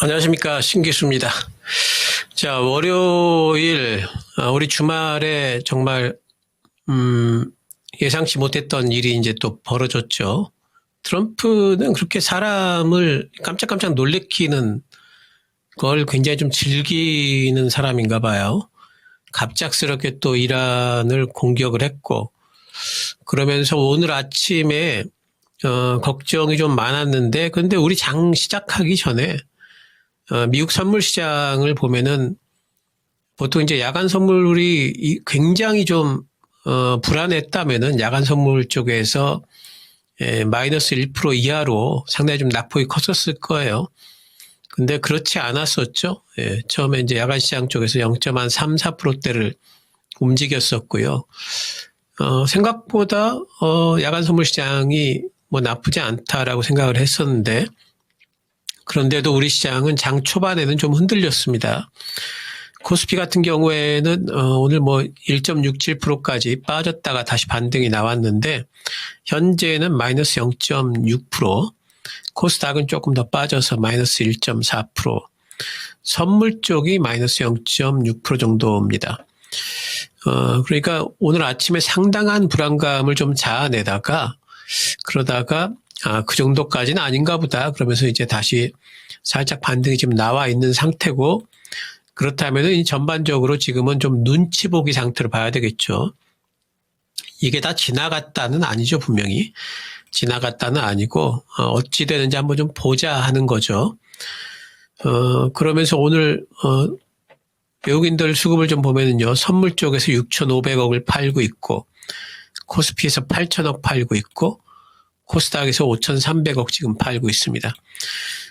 안녕하십니까. 신기수입니다. 자, 월요일, 우리 주말에 정말, 예상치 못했던 일이 이제 또 벌어졌죠. 트럼프는 그렇게 사람을 깜짝깜짝 놀래키는 걸 굉장히 좀 즐기는 사람인가 봐요. 갑작스럽게 또 이란을 공격을 했고, 그러면서 오늘 아침에, 걱정이 좀 많았는데, 근데 우리 장 시작하기 전에, 미국 선물 시장을 보면은 보통 이제 야간 선물이 굉장히 좀, 불안했다면은 야간 선물 쪽에서 마이너스 1% 이하로 상당히 좀 낙폭이 컸었을 거예요. 근데 그렇지 않았었죠. 예, 처음에 이제 야간 시장 쪽에서 0.3, 4%대를 움직였었고요. 생각보다, 야간 선물 시장이 뭐 나쁘지 않다라고 생각을 했었는데, 그런데도 우리 시장은 장 초반에는 좀 흔들렸습니다. 코스피 같은 경우에는 오늘 뭐 1.67%까지 빠졌다가 다시 반등이 나왔는데 현재는 마이너스 0.6%, 코스닥은 조금 더 빠져서 마이너스 1.4%, 선물 쪽이 마이너스 0.6% 정도입니다. 그러니까 오늘 아침에 상당한 불안감을 좀 자아내다가 그러다가 그 정도까지는 아닌가 보다 그러면서 이제 다시 살짝 반등이 지금 나와 있는 상태고, 그렇다면은 전반적으로 지금은 좀 눈치 보기 상태로 봐야 되겠죠. 이게 다 지나갔다는 아니죠, 분명히. 지나갔다는 아니고, 어찌 되는지 한번 좀 보자 하는 거죠. 그러면서 오늘, 외국인들 수급을 좀 보면은요, 선물 쪽에서 6,500억을 팔고 있고, 코스피에서 8,000억 팔고 있고, 코스닥에서 5,300억 지금 팔고 있습니다.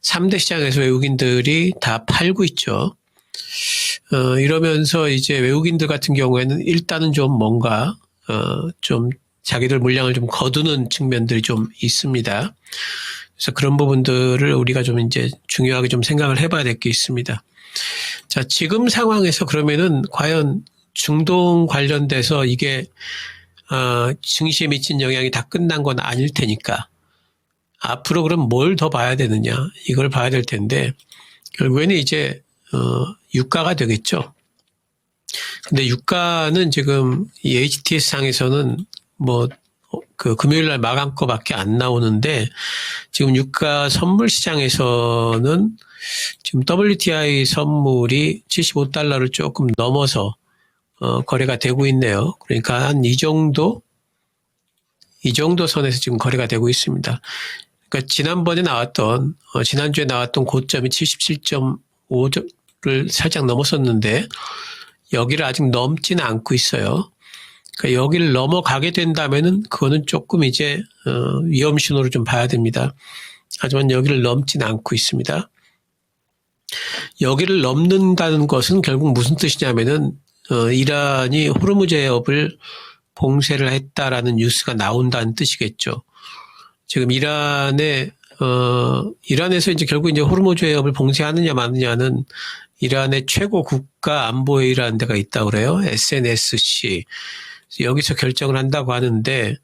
3대 시장에서 외국인들이 다 팔고 있죠. 이러면서 이제 외국인들 같은 경우에는 일단은 좀 뭔가, 좀 자기들 물량을 좀 거두는 측면들이 좀 있습니다. 그래서 그런 부분들을 우리가 좀 이제 중요하게 좀 생각을 해봐야 될 게 있습니다. 자, 지금 상황에서 그러면은 과연 중동 관련돼서 이게 증시에 미친 영향이 다 끝난 건 아닐 테니까 앞으로 그럼 뭘 더 봐야 되느냐, 이걸 봐야 될 텐데 결국에는 이제 유가가 되겠죠. 근데 유가는 지금 이 HTS 상에서는 뭐 그 금요일 날 마감 거밖에 안 나오는데 지금 유가 선물 시장에서는 지금 WTI 선물이 75달러를 조금 넘어서 거래가 되고 있네요. 그러니까 한 이 정도 선에서 지금 거래가 되고 있습니다. 그러니까 지난번에 나왔던, 지난주에 나왔던 고점이 77.5를 살짝 넘었었는데, 여기를 아직 넘지는 않고 있어요. 그러니까 여기를 넘어가게 된다면은, 그거는 조금 이제, 위험 신호를 좀 봐야 됩니다. 하지만 여기를 넘지는 않고 있습니다. 여기를 넘는다는 것은 결국 무슨 뜻이냐면은, 이란이 호르무즈 해협을 봉쇄를 했다라는 뉴스가 나온다는 뜻이겠죠. 지금 이란에서 이제 결국 이제 호르무즈 해협을 봉쇄하느냐 마느냐는 이란의 최고 국가 안보회의라는 데가 있다고 그래요. SNSC. 여기서 결정을 한다고 하는데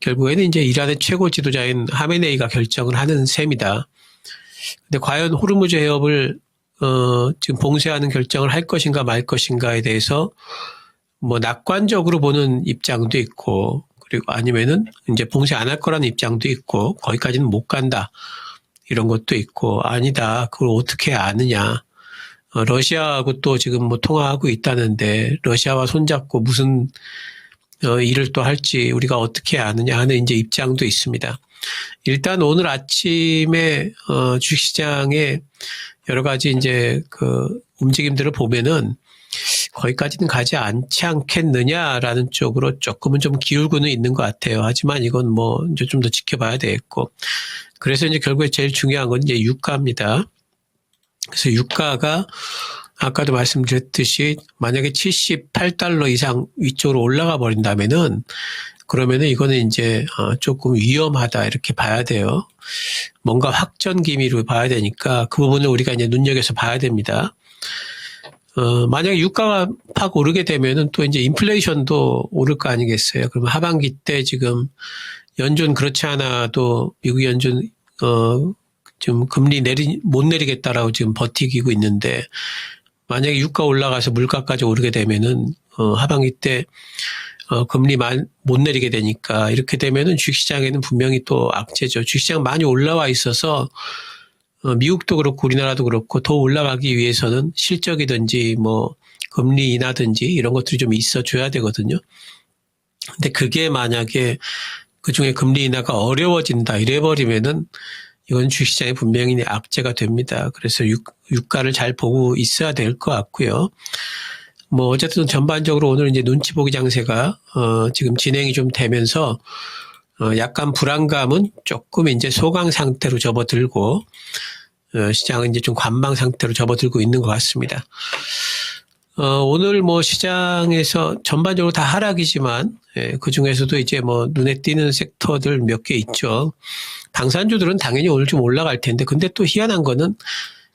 결국에는 이제 이란의 최고 지도자인 하메네이가 결정을 하는 셈이다. 근데 과연 호르무즈 해협을 지금 봉쇄하는 결정을 할 것인가 말 것인가에 대해서 뭐 낙관적으로 보는 입장도 있고, 그리고 아니면은 이제 봉쇄 안 할 거라는 입장도 있고, 거기까지는 못 간다, 이런 것도 있고, 아니다, 그걸 어떻게 아느냐. 러시아하고 또 지금 뭐 통화하고 있다는데 러시아와 손잡고 무슨 일을 또 할지 우리가 어떻게 아느냐 하는 이제 입장도 있습니다. 일단 오늘 아침에 주식시장에 여러 가지 이제 그 움직임들을 보면은 거기까지는 가지 않지 않겠느냐라는 쪽으로 조금은 좀 기울고는 있는 것 같아요. 하지만 이건 뭐 이제 좀 더 지켜봐야 되겠고. 그래서 이제 결국에 제일 중요한 건 이제 유가입니다. 그래서 유가가 아까도 말씀드렸듯이 만약에 78달러 이상 위쪽으로 올라가 버린다면은 그러면은 이거는 이제 조금 위험하다 이렇게 봐야 돼요. 뭔가 확전 기미로 봐야 되니까 그 부분을 우리가 이제 눈여겨서 봐야 됩니다. 만약에 유가가 팍 오르게 되면은 또 이제 인플레이션도 오를 거 아니겠어요. 그러면 하반기 때 지금 연준 그렇지 않아도 미국 연준 지금 금리 못 내리겠다라고 지금 버티고 있는데, 만약에 유가 올라가서 물가까지 오르게 되면은, 하반기 때, 금리 못 내리게 되니까, 이렇게 되면은 주식시장에는 분명히 또 악재죠. 주식시장 많이 올라와 있어서, 미국도 그렇고 우리나라도 그렇고 더 올라가기 위해서는 실적이든지 뭐 금리 인하든지 이런 것들이 좀 있어 줘야 되거든요. 근데 그게 만약에 그중에 금리 인하가 어려워진다 이래버리면은 이건 주식시장에 분명히 악재가 됩니다. 그래서 유가를 잘 보고 있어야 될 것 같고요. 뭐 어쨌든 전반적으로 오늘 이제 눈치 보기 장세가 지금 진행이 좀 되면서 약간 불안감은 조금 이제 소강 상태로 접어들고 시장은 이제 좀 관망 상태로 접어들고 있는 것 같습니다. 오늘 뭐 시장에서 전반적으로 다 하락이지만 그 중에서도 이제 뭐 눈에 띄는 섹터들 몇 개 있죠. 방산주들은 당연히 오늘 좀 올라갈 텐데, 근데 또 희한한 거는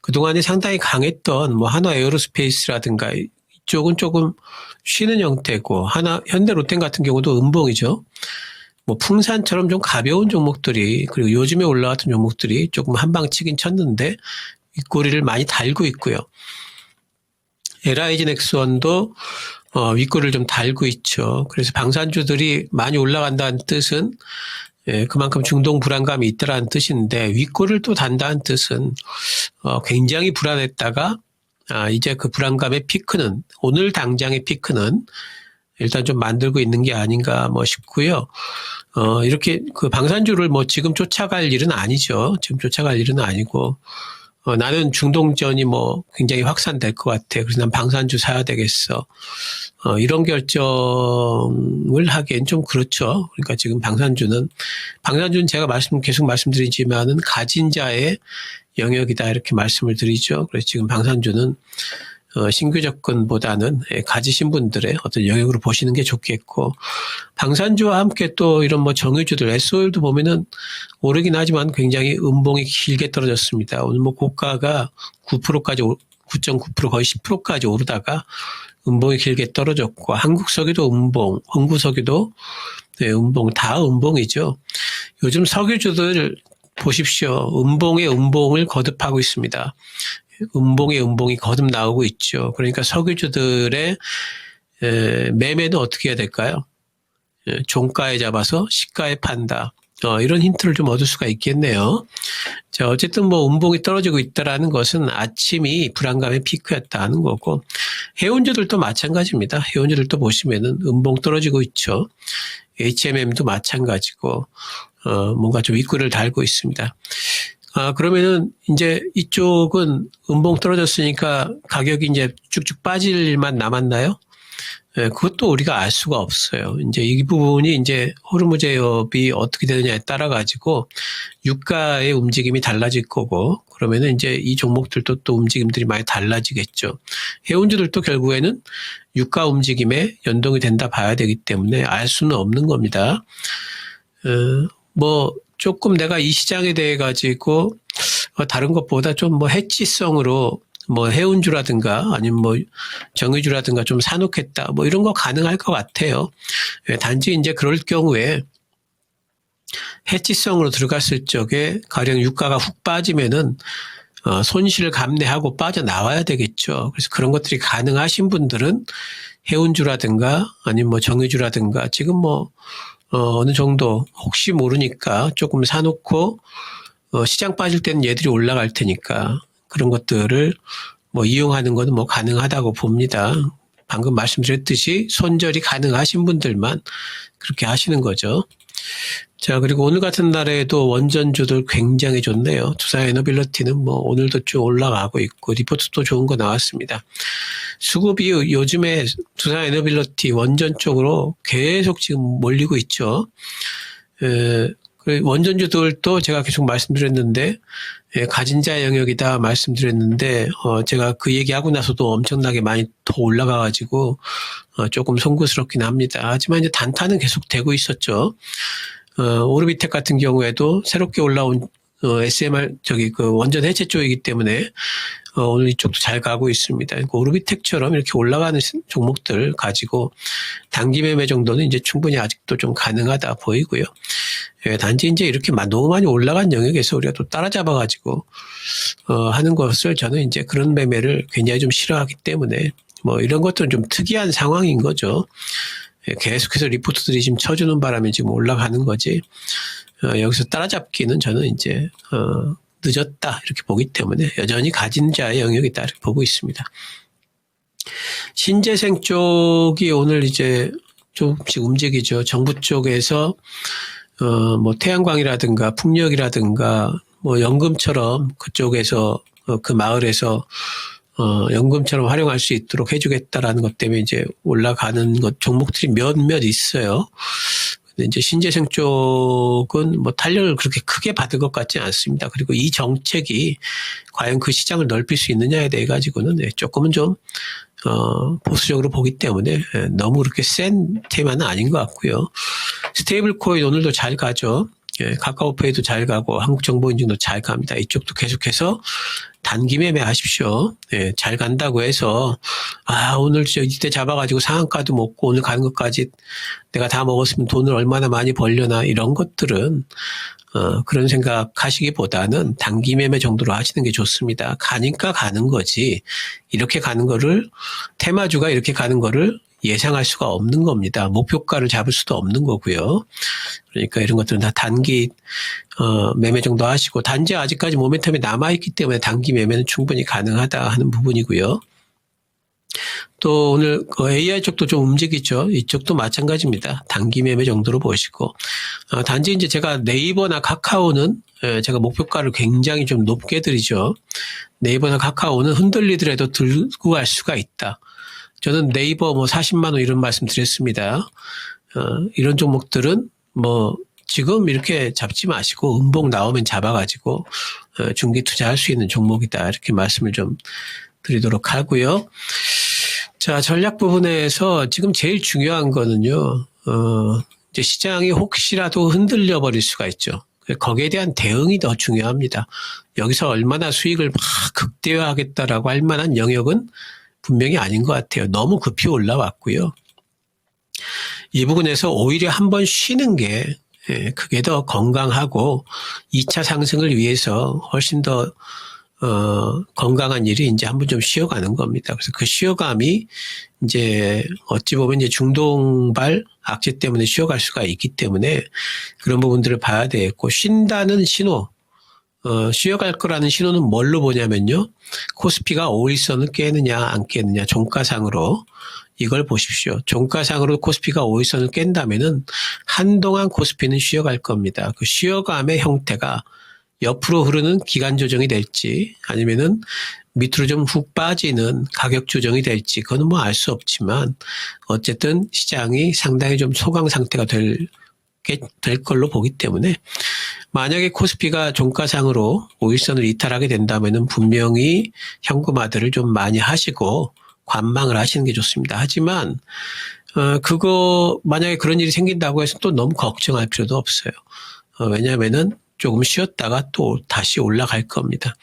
그동안에 상당히 강했던 뭐 한화 에어로스페이스라든가 이쪽은 조금 쉬는 형태고, 현대 롯데 같은 경우도 음봉이죠. 뭐 풍산처럼 좀 가벼운 종목들이, 그리고 요즘에 올라왔던 종목들이 조금 한방 치긴 쳤는데 윗꼬리를 많이 달고 있고요. LIG 넥스원도 윗꼬리를 좀 달고 있죠. 그래서 방산주들이 많이 올라간다는 뜻은 그만큼 중동 불안감이 있다라는 뜻인데, 윗꼬리를 또 단다는 뜻은 굉장히 불안했다가 이제 그 불안감의 피크는, 오늘 당장의 피크는 일단 좀 만들고 있는 게 아닌가 뭐 싶고요. 이렇게 그 방산주를 뭐 지금 쫓아갈 일은 아니죠. 지금 쫓아갈 일은 아니고, 나는 중동전이 뭐 굉장히 확산될 것 같아. 그래서 난 방산주 사야 되겠어. 이런 결정을 하기엔 좀 그렇죠. 그러니까 지금 방산주는 제가 계속 말씀드리지만은 가진 자의 영역이다 이렇게 말씀을 드리죠. 그래서 지금 방산주는 신규 접근보다는 가지신 분들의 어떤 영역으로 보시는 게 좋겠고, 방산주와 함께 또 이런 뭐 정유주들, SOL도 보면은 오르긴 하지만 굉장히 음봉이 길게 떨어졌습니다. 오늘 뭐 고가가 9%까지, 9.9% 거의 10%까지 오르다가 음봉이 길게 떨어졌고, 한국석유도 음봉, 흥구석유도 음봉, 다 음봉이죠. 요즘 석유주들 보십시오. 음봉의 음봉을 거듭하고 있습니다. 음봉의 음봉이 거듭 나오고 있죠. 그러니까 석유주들의 매매는 어떻게 해야 될까요? 종가에 잡아서 시가에 판다. 이런 힌트를 좀 얻을 수가 있겠네요. 자, 어쨌든 뭐 음봉이 떨어지고 있다라는 것은 아침이 불안감의 피크였다는 거고, 해운주들도 마찬가지입니다. 해운주들도 보시면은 음봉 떨어지고 있죠. HMM도 마찬가지고, 뭔가 좀 윗골을 달고 있습니다. 그러면은 이제 이쪽은 음봉 떨어졌으니까 가격이 이제 쭉쭉 빠질 일만 남았나요? 그것도 우리가 알 수가 없어요. 이제 이 부분이 이제 호르무즈해협이 어떻게 되느냐에 따라 가지고 유가의 움직임이 달라질 거고, 그러면은 이제 이 종목들도 또 움직임들이 많이 달라지겠죠. 해운주들도 결국에는 유가 움직임에 연동이 된다 봐야 되기 때문에 알 수는 없는 겁니다. 뭐 조금 내가 이 시장에 대해 가지고 다른 것보다 좀 뭐 해치성으로 뭐 해운주라든가 아니면 뭐 정유주라든가 좀 사놓겠다 뭐 이런 거 가능할 것 같아요. 단지 이제 그럴 경우에 해치성으로 들어갔을 적에 가령 유가가 훅 빠지면은 손실을 감내하고 빠져나와야 되겠죠. 그래서 그런 것들이 가능하신 분들은 해운주라든가 아니면 뭐 정유주라든가 지금 뭐 어느 정도 혹시 모르니까 조금 사놓고 시장 빠질 때는 얘들이 올라갈 테니까 그런 것들을 뭐 이용하는 것은 뭐 가능하다고 봅니다. 방금 말씀드렸듯이 손절이 가능하신 분들만 그렇게 하시는 거죠. 자, 그리고 오늘 같은 날에도 원전주들 굉장히 좋네요. 두산에너빌리티는 뭐 오늘도 쭉 올라가고 있고 리포트도 좋은 거 나왔습니다. 수급이 요즘에 두산에너빌리티 원전 쪽으로 계속 지금 몰리고 있죠. 원전주들도 제가 계속 말씀드렸는데 가진 자의 영역이다 말씀드렸는데 제가 그 얘기하고 나서도 엄청나게 많이 더 올라가가지고 조금 송구스럽긴 합니다. 하지만 이제 단타는 계속 되고 있었죠. 오르비텍 같은 경우에도 새롭게 올라온 SMR 그 원전 해체 쪽이기 때문에 오늘 이쪽도 잘 가고 있습니다. 그러니까 오르비텍처럼 이렇게 올라가는 종목들 가지고 단기 매매 정도는 이제 충분히 아직도 좀 가능하다 보이고요. 예, 단지 이제 이렇게 너무 많이 올라간 영역에서 우리가 또 따라잡아가지고 하는 것을 저는 이제 그런 매매를 굉장히 좀 싫어하기 때문에 뭐 이런 것들은 좀 특이한 상황인 거죠. 예, 계속해서 리포트들이 지금 쳐주는 바람에 지금 올라가는 거지. 여기서 따라잡기는 저는 이제 늦었다 이렇게 보기 때문에 여전히 가진 자의 영역이다 이렇게 보고 있습니다. 신재생 쪽이 오늘 이제 조금씩 움직이죠. 정부 쪽에서 뭐 태양광이라든가 풍력이라든가 뭐 연금처럼 그쪽에서 그 마을에서 연금처럼 활용할 수 있도록 해주겠다라는 것 때문에 이제 올라가는 것 종목들이 몇몇 있어요. 근데 이제 신재생 쪽은 뭐 탄력을 그렇게 크게 받을 것 같지는 않습니다. 그리고 이 정책이 과연 그 시장을 넓힐 수 있느냐에 대해 가지고는 조금은 좀 보수적으로 보기 때문에 너무 그렇게 센 테마는 아닌 것 같고요. 스테이블 코인 오늘도 잘 가죠. 예, 카카오페이도 잘 가고 한국정보인증도 잘 갑니다. 이쪽도 계속해서 단기 매매하십시오. 예, 잘 간다고 해서 오늘 이때 잡아가지고 상한가도 먹고 오늘 가는 것까지 내가 다 먹었으면 돈을 얼마나 많이 벌려나 이런 것들은 그런 생각하시기보다는 단기 매매 정도로 하시는 게 좋습니다. 가니까 가는 거지 이렇게 가는 거를 테마주가 이렇게 가는 거를 예상할 수가 없는 겁니다. 목표가를 잡을 수도 없는 거고요. 그러니까 이런 것들은 다 단기 매매 정도 하시고 단지 아직까지 모멘텀이 남아있기 때문에 단기 매매는 충분히 가능하다 하는 부분이고요. 또 오늘 AI 쪽도 좀 움직이죠. 이쪽도 마찬가지입니다. 단기 매매 정도로 보시고 단지 이제 제가 네이버나 카카오는 제가 목표가를 굉장히 좀 높게 드리죠. 네이버나 카카오는 흔들리더라도 들고 갈 수가 있다. 저는 네이버 뭐 40만 원 이런 말씀 드렸습니다. 이런 종목들은 뭐 지금 이렇게 잡지 마시고 음봉 나오면 잡아가지고 중기 투자할 수 있는 종목이다 이렇게 말씀을 좀 드리도록 하고요. 자, 전략 부분에서 지금 제일 중요한 거는요. 이제 시장이 혹시라도 흔들려 버릴 수가 있죠. 거기에 대한 대응이 더 중요합니다. 여기서 얼마나 수익을 막 극대화하겠다라고 할 만한 영역은 분명히 아닌 것 같아요. 너무 급히 올라왔고요. 이 부분에서 오히려 한번 쉬는 게 그게 더 건강하고 2차 상승을 위해서 훨씬 더 건강한 일이 이제 한번 좀 쉬어가는 겁니다. 그래서 그 쉬어감이 이제 어찌 보면 이제 중동발 악재 때문에 쉬어갈 수가 있기 때문에 그런 부분들을 봐야 되겠고 쉰다는 신호 쉬어갈 거라는 신호는 뭘로 보냐면요. 코스피가 5일선을 깨느냐 안 깨느냐 종가상으로 이걸 보십시오. 종가상으로 코스피가 5일선을 깬다면은 한동안 코스피는 쉬어갈 겁니다. 그 쉬어감의 형태가 옆으로 흐르는 기간 조정이 될지 아니면은 밑으로 좀 훅 빠지는 가격 조정이 될지 그건 뭐 알 수 없지만 어쨌든 시장이 상당히 좀 소강 상태가 될 걸로 보기 때문에 만약에 코스피가 종가상으로 5일선을 이탈하게 된다면은 분명히 현금화들을 좀 많이 하시고 관망을 하시는 게 좋습니다. 하지만 그거 만약에 그런 일이 생긴다고 해서 또 너무 걱정할 필요도 없어요. 왜냐하면은 조금 쉬었다가 또 다시 올라갈 겁니다.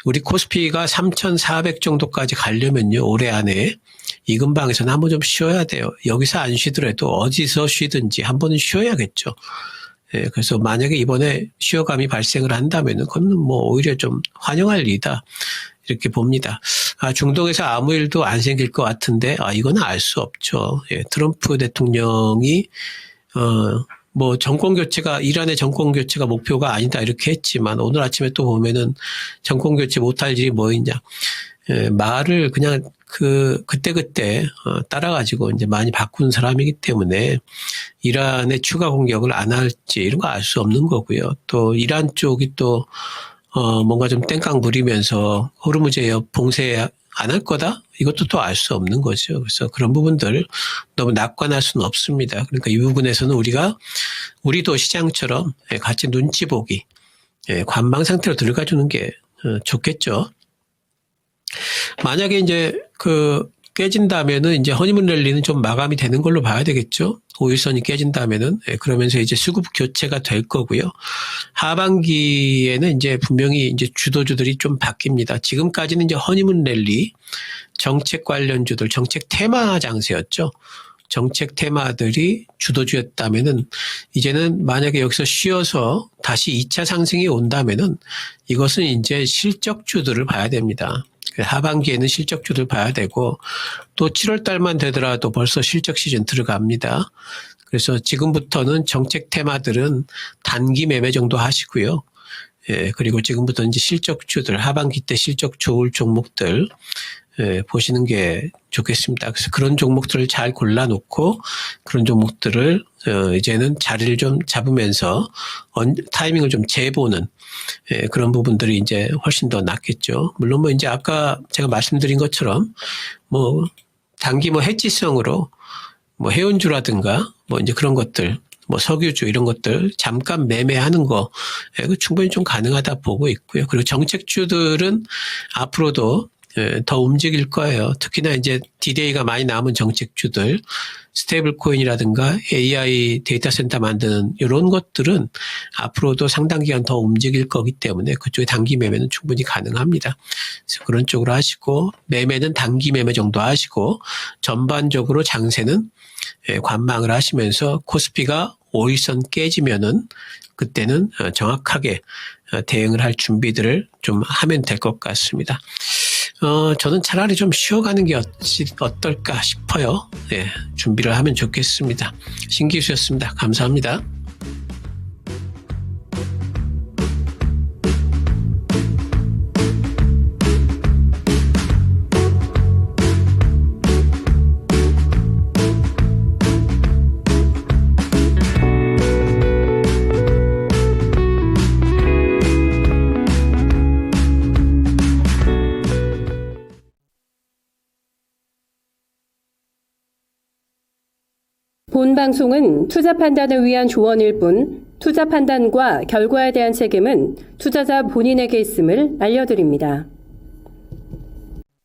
우리 코스피가 3,400 정도까지 가려면요. 올해 안에 이 근방에서는 한번 좀 쉬어야 돼요. 여기서 안 쉬더라도 어디서 쉬든지 한 번은 쉬어야겠죠. 예, 그래서 만약에 이번에 쉬어감이 발생을 한다면은 그건 뭐 오히려 좀 환영할 일이다. 이렇게 봅니다. 중동에서 아무 일도 안 생길 것 같은데, 이거는 알 수 없죠. 예, 트럼프 대통령이, 뭐 정권 교체가 이란의 정권 교체가 목표가 아니다 이렇게 했지만 오늘 아침에 또 보면은 정권 교체 못할 일이 뭐 있냐 말을 그냥 그때 따라가지고 이제 많이 바꾼 사람이기 때문에 이란의 추가 공격을 안 할지 이런 거 알 수 없는 거고요. 또 이란 쪽이 또 뭔가 좀 땡깡 부리면서 호르무즈 해협 봉쇄 안 할 거다? 이것도 또 알 수 없는 거죠. 그래서 그런 부분들 너무 낙관할 수는 없습니다. 그러니까 이 부분에서는 우리도 시장처럼 같이 눈치 보기, 관망 상태로 들어가주는 게 좋겠죠. 만약에 이제 깨진다면은 이제 허니문 랠리는 좀 마감이 되는 걸로 봐야 되겠죠. 5일선이 깨진다면은. 그러면서 이제 수급 교체가 될 거고요. 하반기에는 이제 분명히 이제 주도주들이 좀 바뀝니다. 지금까지는 이제 허니문 랠리, 정책 관련주들, 정책 테마 장세였죠. 정책 테마들이 주도주였다면은 이제는 만약에 여기서 쉬어서 다시 2차 상승이 온다면은 이것은 이제 실적주들을 봐야 됩니다. 하반기에는 실적주들 봐야 되고 또 7월 달만 되더라도 벌써 실적 시즌 들어갑니다. 그래서 지금부터는 정책 테마들은 단기 매매 정도 하시고요. 그리고 지금부터 이제 실적주들, 하반기 때 실적 좋을 종목들 보시는 게 좋겠습니다. 그래서 그런 종목들을 잘 골라놓고 그런 종목들을 이제는 자리를 좀 잡으면서 타이밍을 좀 재보는 그런 부분들이 이제 훨씬 더 낫겠죠. 물론 뭐 이제 아까 제가 말씀드린 것처럼 뭐 단기 뭐 해지성으로 뭐 해운주라든가 뭐 이제 그런 것들 뭐 석유주 이런 것들 잠깐 매매하는 거 충분히 좀 가능하다 보고 있고요. 그리고 정책주들은 앞으로도 더 움직일 거예요. 특히나 이제 디데이가 많이 남은 정책주들, 스테이블 코인이라든가 AI 데이터 센터 만드는 이런 것들은 앞으로도 상당 기간 더 움직일 거기 때문에 그쪽에 단기 매매는 충분히 가능합니다. 그래서 그런 쪽으로 하시고 매매는 단기 매매 정도 하시고 전반적으로 장세는 관망을 하시면서 코스피가 5일선 깨지면은 그때는 정확하게 대응을 할 준비들을 좀 하면 될 것 같습니다. 저는 차라리 좀 쉬어가는 게 어떨까 싶어요. 준비를 하면 좋겠습니다. 신기수였습니다. 감사합니다. 본 방송은 투자 판단을 위한 조언일 뿐 투자 판단과 결과에 대한 책임은 투자자 본인에게 있음을 알려드립니다.